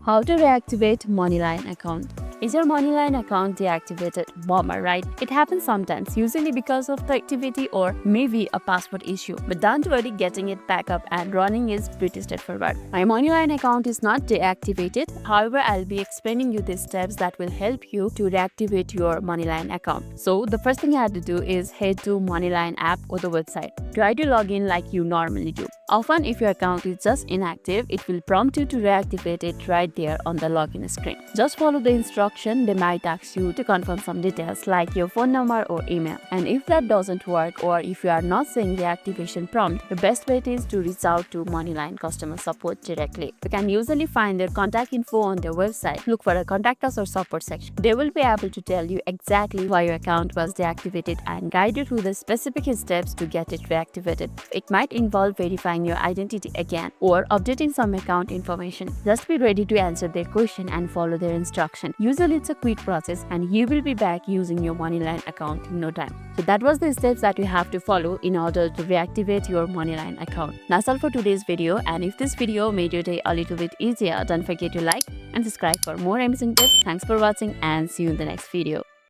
How to reactivate Moneylion account. Is your Moneylion account deactivated? Bummer, right? It happens sometimes, usually because of the activity or maybe a password issue. But don't worry, getting it back up and running is pretty straightforward. My Moneylion account is not deactivated. However, I'll be explaining you the steps that will help you to reactivate your Moneylion account. So the first thing you have to do is head to Moneylion app or the website. Try to log in like you normally do. Often, if your account is just inactive, it will prompt you to reactivate it right there on the login screen. Just follow the instruction. They might ask you to confirm some details like your phone number or email. And if that doesn't work, or if you are not seeing the activation prompt, the best way is to reach out to Moneylion customer support directly. You can usually find their contact info on their website. Look for a contact us or support section. They will be able to tell you exactly why your account was deactivated and guide you through the specific steps to get it reactivated. It might involve verifying your identity again or updating some account information. Just be ready to answer their question and follow their instruction. Usually it's a quick process and you will be back using your Moneylion account in no time. So that was the steps that you have to follow in order to reactivate your Moneylion account. That's all for today's video, and if this video made your day a little bit easier, don't forget to like and subscribe for more amazing tips. Thanks for watching and see you in the next video.